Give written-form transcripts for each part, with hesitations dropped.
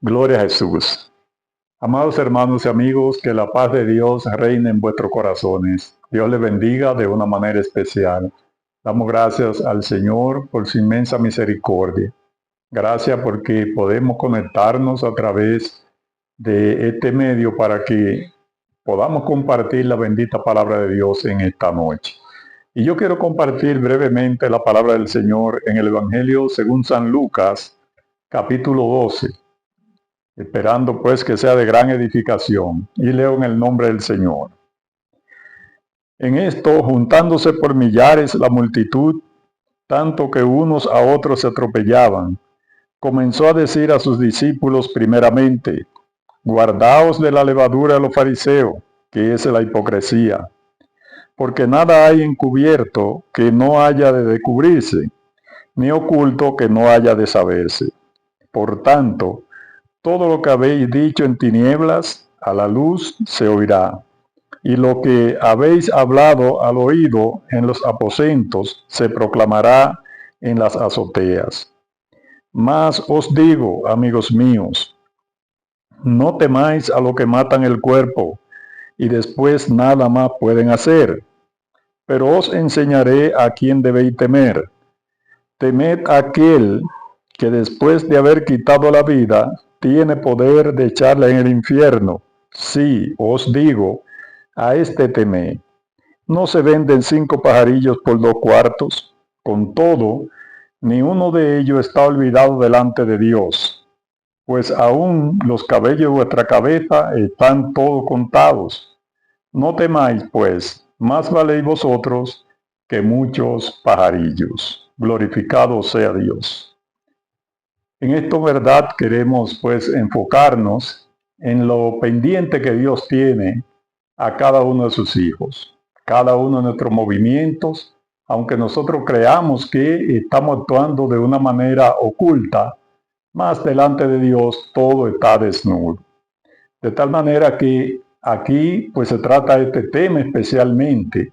Gloria a Jesús. Amados hermanos y amigos, que la paz de Dios reine en vuestros corazones. Dios les bendiga de una manera especial. Damos gracias al Señor por su inmensa misericordia. Gracias porque podemos conectarnos a través de este medio para que podamos compartir la bendita palabra de Dios en esta noche. Y yo quiero compartir brevemente la palabra del Señor en el Evangelio según San Lucas, capítulo 12. Esperando pues que sea de gran edificación. Y leo en el nombre del Señor. En esto, juntándose por millares la multitud, tanto que unos a otros se atropellaban, comenzó a decir a sus discípulos primeramente: guardaos de la levadura de los fariseos, que es la hipocresía, porque nada hay encubierto que no haya de descubrirse, ni oculto que no haya de saberse. Por tanto, todo lo que habéis dicho en tinieblas, a la luz se oirá. Y lo que habéis hablado al oído en los aposentos, se proclamará en las azoteas. Mas os digo, amigos míos, no temáis a lo que matan el cuerpo, y después nada más pueden hacer. Pero os enseñaré a quién debéis temer. Temed a aquel que después de haber quitado la vida, tiene poder de echarla en el infierno. Sí, os digo, a este temed. ¿No se venden 5 pajarillos por 2 cuartos? Con todo, ni uno de ellos está olvidado delante de Dios. Pues aún los cabellos de vuestra cabeza están todos contados. No temáis, pues, más valéis vosotros que muchos pajarillos. Glorificado sea Dios. En esto, verdad, queremos pues enfocarnos en lo pendiente que Dios tiene a cada uno de sus hijos, cada uno de nuestros movimientos, aunque nosotros creamos que estamos actuando de una manera oculta, más delante de Dios todo está desnudo. De tal manera que aquí pues se trata de este tema especialmente,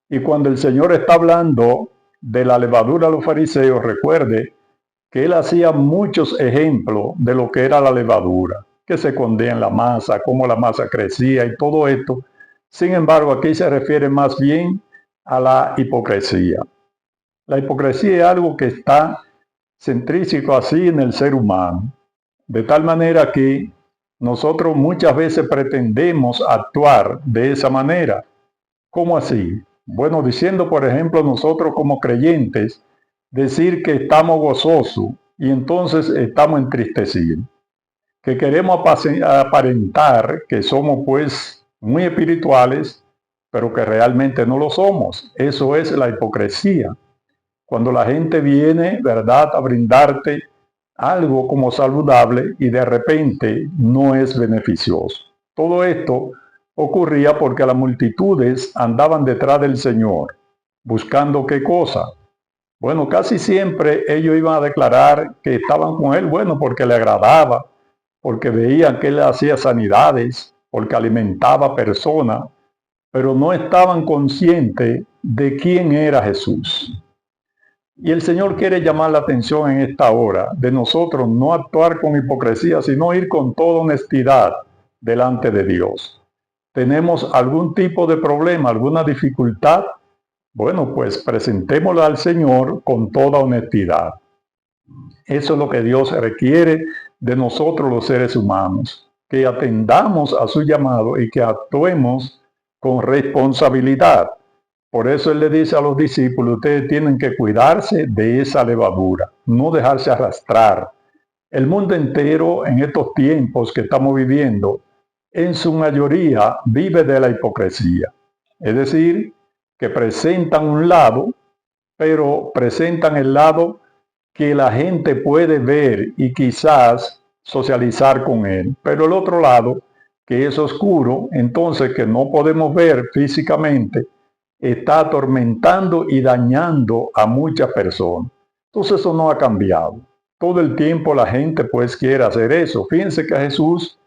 y cuando el Señor está hablando de la levadura de los fariseos, recuerde que él hacía muchos ejemplos de lo que era la levadura, que se escondía en la masa, cómo la masa crecía y todo esto. Sin embargo, aquí se refiere más bien a la hipocresía. La hipocresía es algo que está centrífico así en el ser humano, de tal manera que nosotros muchas veces pretendemos actuar de esa manera. ¿Cómo así? Bueno, diciendo, por ejemplo, nosotros como creyentes, decir que estamos gozosos y entonces estamos entristecidos, que queremos aparentar que somos pues muy espirituales, pero que realmente no lo somos. Eso es la hipocresía. Cuando la gente viene, ¿verdad?, a brindarte algo como saludable y de repente no es beneficioso. Todo esto ocurría porque las multitudes andaban detrás del Señor, buscando qué cosa. Bueno, casi siempre ellos iban a declarar que estaban con Él, bueno, porque le agradaba, porque veían que Él hacía sanidades, porque alimentaba personas, pero no estaban conscientes de quién era Jesús. Y el Señor quiere llamar la atención en esta hora de nosotros no actuar con hipocresía, sino ir con toda honestidad delante de Dios. ¿Tenemos algún tipo de problema, alguna dificultad? Bueno, pues presentémosla al Señor con toda honestidad. Eso es lo que Dios requiere de nosotros los seres humanos, que atendamos a su llamado y que actuemos con responsabilidad. Por eso Él le dice a los discípulos, ustedes tienen que cuidarse de esa levadura, no dejarse arrastrar. El mundo entero en estos tiempos que estamos viviendo, en su mayoría vive de la hipocresía. Es decir, que presentan un lado, pero presentan el lado que la gente puede ver y quizás socializar con él. Pero el otro lado, que es oscuro, entonces que no podemos ver físicamente, está atormentando y dañando a muchas personas. Entonces eso no ha cambiado. Todo el tiempo la gente pues quiere hacer eso. Fíjense que a Jesús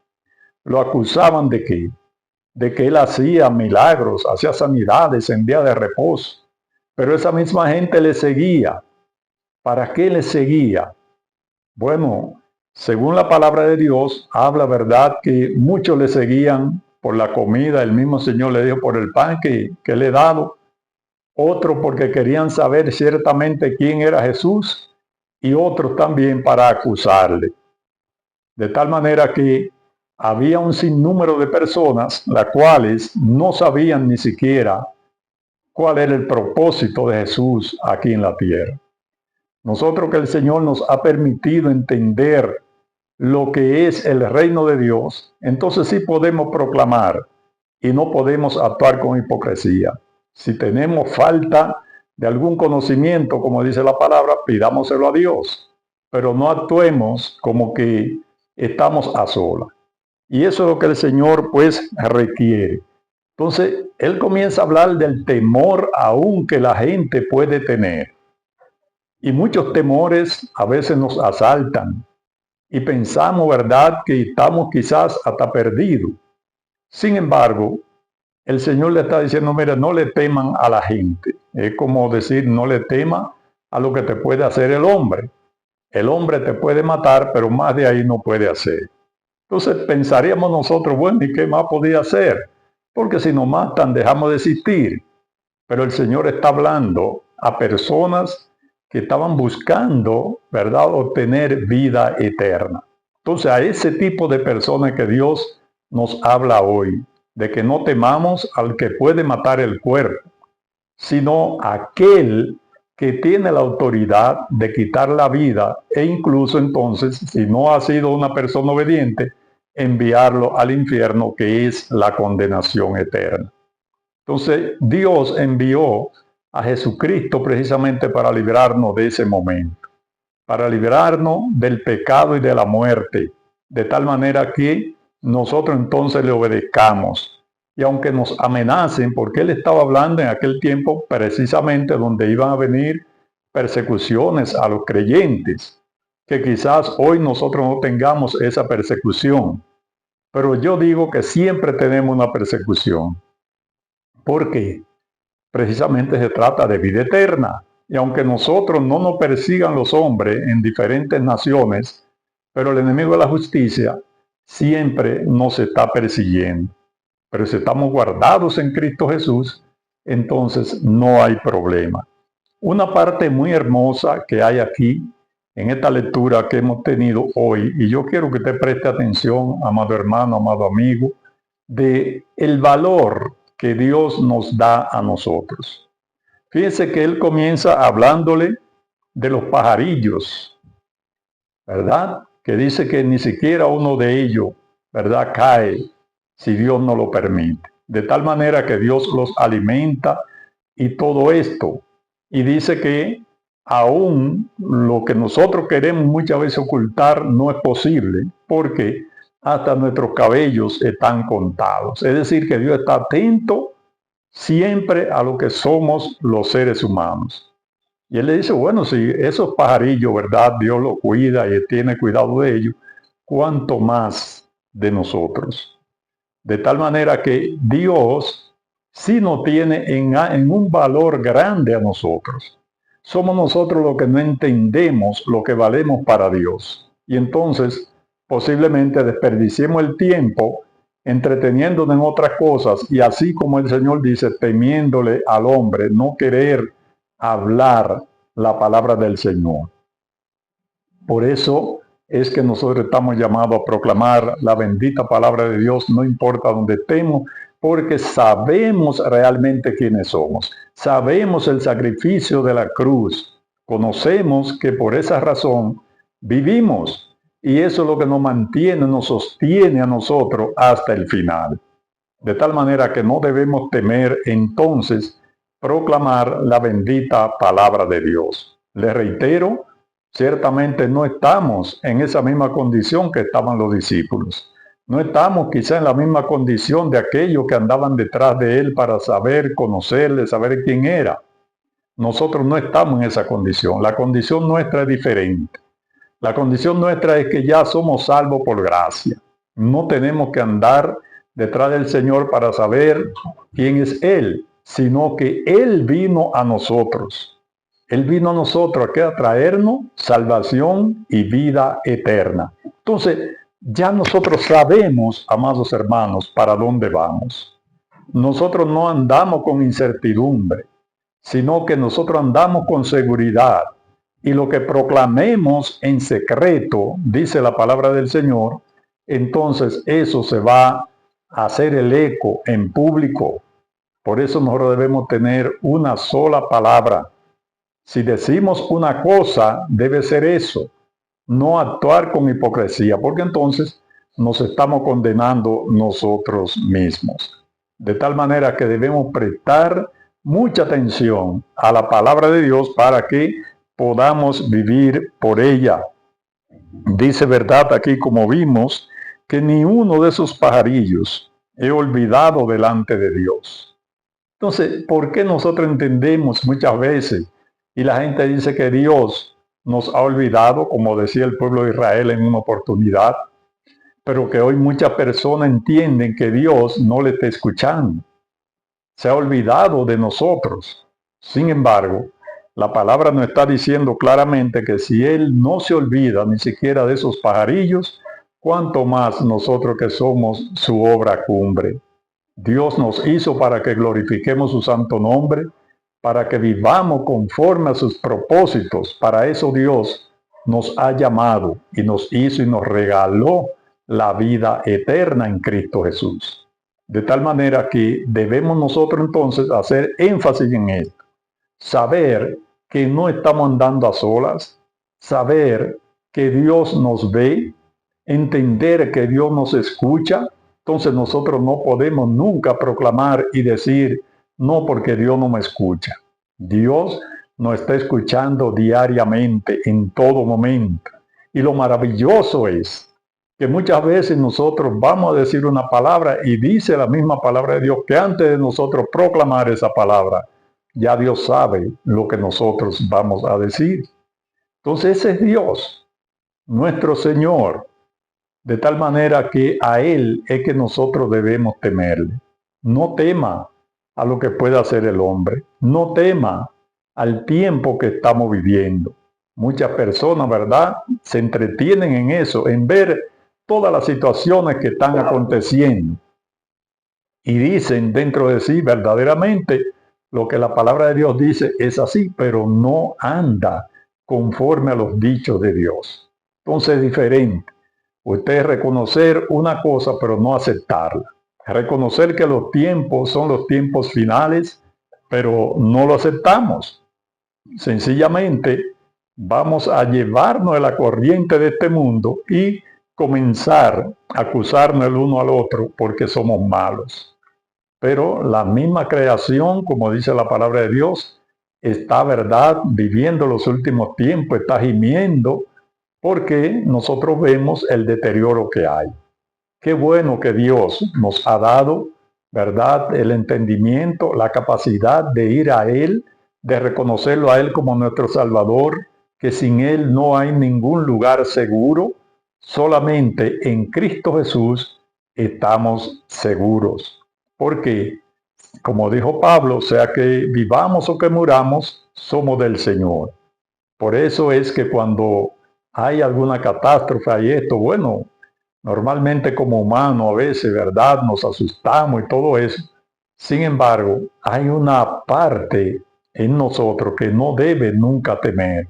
lo acusaban de qué? De que él hacía milagros, hacía sanidades en día de reposo. Pero esa misma gente le seguía. ¿Para qué le seguía? Bueno, Según la palabra de Dios, habla verdad que muchos le seguían por la comida, el mismo Señor le dio por el pan que le he dado, otros porque querían saber ciertamente quién era Jesús y otros también para acusarle. De tal manera que había un sinnúmero de personas las cuales no sabían ni siquiera cuál era el propósito de Jesús aquí en la tierra. Nosotros que el Señor nos ha permitido entender lo que es el reino de Dios, entonces sí podemos proclamar y no podemos actuar con hipocresía. Si tenemos falta de algún conocimiento, como dice la palabra, pidámoselo a Dios, pero no actuemos como que estamos a solas. Y eso es lo que el Señor pues requiere. Entonces, Él comienza a hablar del temor aún que la gente puede tener. Y muchos temores a veces nos asaltan y pensamos, ¿verdad?, que estamos quizás hasta perdidos. Sin embargo, el Señor le está diciendo, mira, no le teman a la gente. Es como decir, no le temas a lo que te puede hacer el hombre. El hombre te puede matar, pero más de ahí no puede hacer. Entonces pensaríamos nosotros, bueno, ¿y qué más podía hacer? Porque si nos matan, dejamos de existir. Pero el Señor está hablando a personas que estaban buscando, ¿verdad?, obtener vida eterna. Entonces a ese tipo de personas que Dios nos habla hoy, de que no temamos al que puede matar el cuerpo, sino aquel que tiene la autoridad de quitar la vida e incluso entonces, si no ha sido una persona obediente, enviarlo al infierno, que es la condenación eterna. Entonces, Dios envió a Jesucristo precisamente para librarnos de ese momento, para librarnos del pecado y de la muerte, de tal manera que nosotros entonces le obedezcamos. Y aunque nos amenacen, porque Él estaba hablando en aquel tiempo precisamente donde iban a venir persecuciones a los creyentes, que quizás hoy nosotros no tengamos esa persecución, pero yo digo que siempre tenemos una persecución, porque precisamente se trata de vida eterna. Y aunque nosotros no nos persigan los hombres en diferentes naciones, pero el enemigo de la justicia siempre nos está persiguiendo. Pero si estamos guardados en Cristo Jesús, entonces no hay problema. Una parte muy hermosa que hay aquí en esta lectura que hemos tenido hoy, y yo quiero que te preste atención, amado hermano, amado amigo, de el valor que Dios nos da a nosotros. Fíjense que él comienza hablándole de los pajarillos, ¿verdad? Que dice que ni siquiera uno de ellos, ¿verdad?, cae si Dios no lo permite. De tal manera que Dios los alimenta y todo esto. Y dice que aún lo que nosotros queremos muchas veces ocultar no es posible, porque hasta nuestros cabellos están contados. Es decir, que Dios está atento siempre a lo que somos los seres humanos. Y él le dice, bueno, si esos pajarillos, ¿verdad?, Dios los cuida y tiene cuidado de ellos, ¿cuánto más de nosotros? De tal manera que Dios sí nos tiene en un valor grande a nosotros. Somos nosotros los que no entendemos lo que valemos para Dios. Y entonces posiblemente desperdiciemos el tiempo entreteniéndonos en otras cosas y así como el Señor dice, temiéndole al hombre, no querer hablar la palabra del Señor. Por eso es que nosotros estamos llamados a proclamar la bendita palabra de Dios, no importa dónde estemos, porque sabemos realmente quiénes somos. Sabemos el sacrificio de la cruz. Conocemos que por esa razón vivimos. Y eso es lo que nos mantiene, nos sostiene a nosotros hasta el final. De tal manera que no debemos temer entonces proclamar la bendita palabra de Dios. Les reitero, ciertamente no estamos en esa misma condición que estaban los discípulos. No estamos quizá en la misma condición de aquellos que andaban detrás de él para saber, conocerle, saber quién era. Nosotros no estamos en esa condición. La condición nuestra es diferente. La condición nuestra es que ya somos salvos por gracia. No tenemos que andar detrás del Señor para saber quién es Él, sino que Él vino a nosotros. Él vino a nosotros a traernos salvación y vida eterna. Entonces, ya nosotros sabemos, amados hermanos, para dónde vamos. Nosotros no andamos con incertidumbre, sino que nosotros andamos con seguridad. Y lo que proclamemos en secreto, dice la palabra del Señor, entonces eso se va a hacer el eco en público. Por eso nosotros debemos tener una sola palabra. Si decimos una cosa, debe ser eso, no actuar con hipocresía, porque entonces nos estamos condenando nosotros mismos. De tal manera que debemos prestar mucha atención a la palabra de Dios para que podamos vivir por ella. Dice verdad aquí, como vimos, que ni uno de esos pajarillos he olvidado delante de Dios. Entonces, ¿por qué nosotros entendemos muchas veces y la gente dice que Dios nos ha olvidado, como decía el pueblo de Israel en una oportunidad, pero que hoy muchas personas entienden que Dios no le está escuchando? Se ha olvidado de nosotros. Sin embargo, la palabra nos está diciendo claramente que si Él no se olvida ni siquiera de esos pajarillos, cuánto más nosotros que somos su obra cumbre. Dios nos hizo para que glorifiquemos su santo nombre, para que vivamos conforme a sus propósitos. Para eso Dios nos ha llamado y nos hizo y nos regaló la vida eterna en Cristo Jesús. De tal manera que debemos nosotros entonces hacer énfasis en esto. Saber que no estamos andando a solas, saber que Dios nos ve, entender que Dios nos escucha. Entonces nosotros no podemos nunca proclamar y decir, no, porque Dios no me escucha. Dios nos está escuchando diariamente, en todo momento. Y lo maravilloso es que muchas veces nosotros vamos a decir una palabra y dice la misma palabra de Dios que antes de nosotros proclamar esa palabra, ya Dios sabe lo que nosotros vamos a decir. Entonces ese es Dios, nuestro Señor, de tal manera que a Él es que nosotros debemos temerle. No tema a lo que pueda hacer el hombre, no tema al tiempo que estamos viviendo. Muchas personas, ¿verdad?, se entretienen en eso, en ver todas las situaciones que están aconteciendo y dicen dentro de sí verdaderamente lo que la palabra de Dios dice es así, pero no anda conforme a los dichos de Dios. Entonces es diferente. Usted reconocer una cosa, pero no aceptarla. Reconocer que los tiempos son los tiempos finales, pero no lo aceptamos. Sencillamente vamos a llevarnos de la corriente de este mundo y comenzar a acusarnos el uno al otro porque somos malos. Pero la misma creación, como dice la palabra de Dios, está, ¿verdad?, viviendo los últimos tiempos, está gimiendo, porque nosotros vemos el deterioro que hay. Qué bueno que Dios nos ha dado, ¿verdad?, el entendimiento, la capacidad de ir a Él, de reconocerlo a Él como nuestro Salvador, que sin Él no hay ningún lugar seguro, solamente en Cristo Jesús estamos seguros. Porque, como dijo Pablo, sea que vivamos o que muramos, somos del Señor. Por eso es que cuando hay alguna catástrofe, hay esto, bueno, normalmente como humano a veces, ¿verdad?, nos asustamos y todo eso. Sin embargo, hay una parte en nosotros que no debe nunca temer,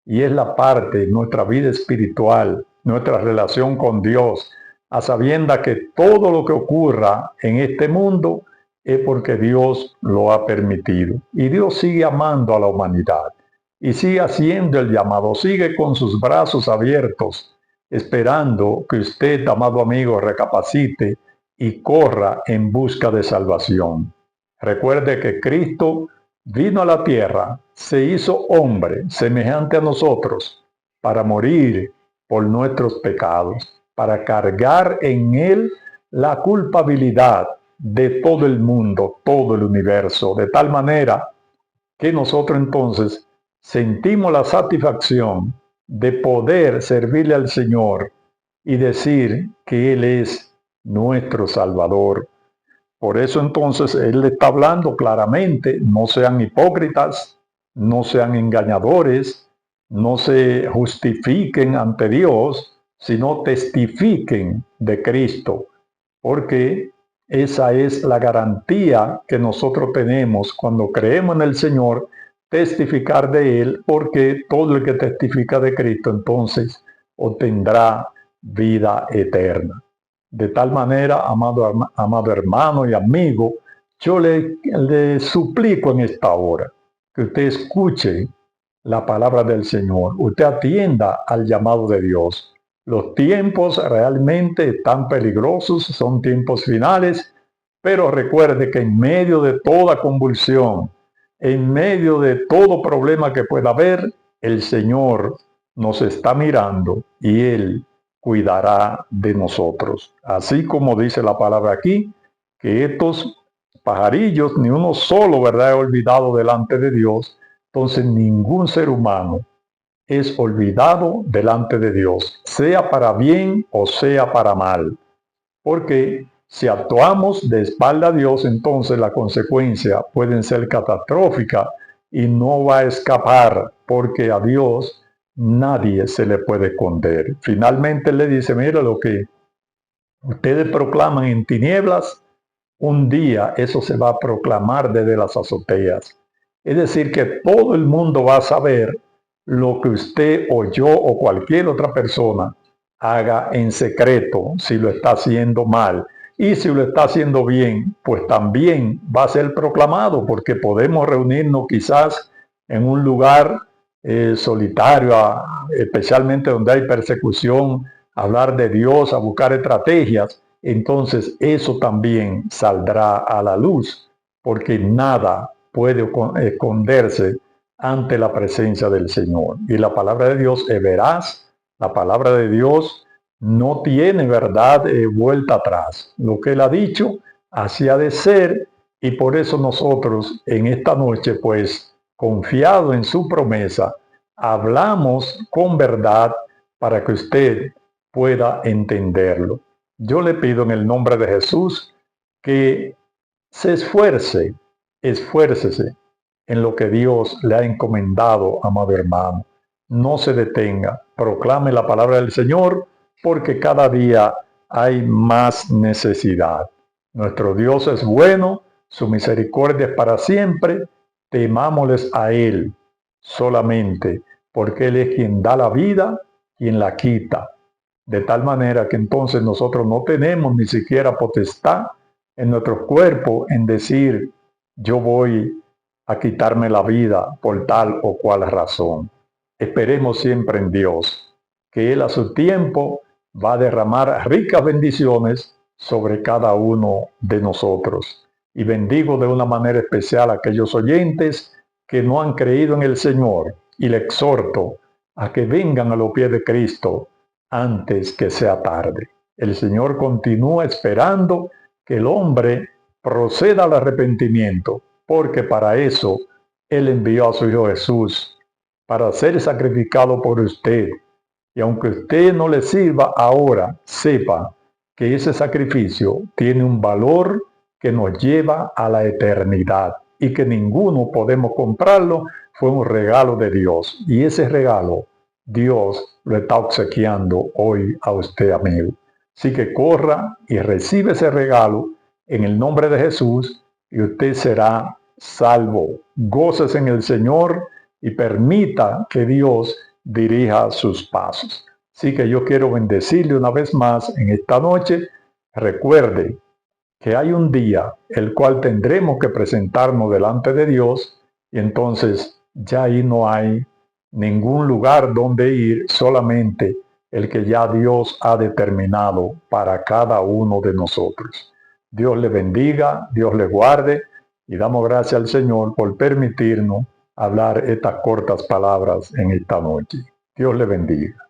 y es la parte de nuestra vida espiritual, nuestra relación con Dios, a sabienda que todo lo que ocurra en este mundo es porque Dios lo ha permitido. Y Dios sigue amando a la humanidad y sigue haciendo el llamado, sigue con sus brazos abiertos, esperando que usted, amado amigo, recapacite y corra en busca de salvación. Recuerde que Cristo vino a la tierra, se hizo hombre, semejante a nosotros, para morir por nuestros pecados, para cargar en Él la culpabilidad de todo el mundo, todo el universo, de tal manera que nosotros entonces sentimos la satisfacción de poder servirle al Señor y decir que Él es nuestro Salvador. Por eso entonces Él le está hablando claramente, no sean hipócritas, no sean engañadores, no se justifiquen ante Dios, sino testifiquen de Cristo, porque esa es la garantía que nosotros tenemos cuando creemos en el Señor, testificar de Él, porque todo el que testifica de Cristo entonces obtendrá vida eterna. De tal manera, amado hermano y amigo, yo le suplico en esta hora que usted escuche la palabra del Señor, usted atienda al llamado de Dios. Los tiempos realmente están peligrosos, son tiempos finales, pero recuerde que en medio de toda convulsión, en medio de todo problema que pueda haber, el Señor nos está mirando y Él cuidará de nosotros. Así como dice la palabra aquí, que estos pajarillos, ni uno solo, ¿verdad?, he olvidado delante de Dios. Entonces ningún ser humano es olvidado delante de Dios, sea para bien o sea para mal. Porque si actuamos de espalda a Dios, entonces las consecuencias pueden ser catastróficas y no va a escapar, porque a Dios nadie se le puede esconder. Finalmente le dice, mira, lo que ustedes proclaman en tinieblas, un día eso se va a proclamar desde las azoteas. Es decir, que todo el mundo va a saber lo que usted o yo o cualquier otra persona haga en secreto, si lo está haciendo mal. Y si lo está haciendo bien, pues también va a ser proclamado, porque podemos reunirnos quizás en un lugar solitario, especialmente donde hay persecución, hablar de Dios, a buscar estrategias. Entonces eso también saldrá a la luz, porque nada puede esconderse ante la presencia del Señor. Y la palabra de Dios es veraz, la palabra de Dios no tiene, verdad, vuelta atrás. Lo que Él ha dicho, así ha de ser, y por eso nosotros en esta noche, pues, confiado en su promesa, hablamos con verdad para que usted pueda entenderlo. Yo le pido en el nombre de Jesús que se esfuércese en lo que Dios le ha encomendado, amado hermano. No se detenga, proclame la palabra del Señor, porque cada día hay más necesidad. Nuestro Dios es bueno, su misericordia es para siempre. Temámosles a Él solamente, porque Él es quien da la vida, quien la quita. De tal manera que entonces nosotros no tenemos ni siquiera potestad en nuestro cuerpo en decir, yo voy a quitarme la vida por tal o cual razón. Esperemos siempre en Dios, que Él a su tiempo va a derramar ricas bendiciones sobre cada uno de nosotros. Y bendigo de una manera especial a aquellos oyentes que no han creído en el Señor, y le exhorto a que vengan a los pies de Cristo antes que sea tarde. El Señor continúa esperando que el hombre proceda al arrepentimiento, porque para eso Él envió a su Hijo Jesús, para ser sacrificado por usted. Y aunque usted no le sirva ahora, sepa que ese sacrificio tiene un valor que nos lleva a la eternidad y que ninguno podemos comprarlo. Fue un regalo de Dios, y ese regalo Dios lo está obsequiando hoy a usted, amigo. Así que corra y recibe ese regalo en el nombre de Jesús y usted será salvo. Gócese en el Señor y permita que Dios dirija sus pasos. Así que yo quiero bendecirle una vez más en esta noche. Recuerde que hay un día el cual tendremos que presentarnos delante de Dios, y entonces ya ahí no hay ningún lugar donde ir, solamente el que ya Dios ha determinado para cada uno de nosotros. Dios le bendiga, Dios le guarde, y damos gracias al Señor por permitirnos hablar estas cortas palabras en esta noche. Dios le bendiga.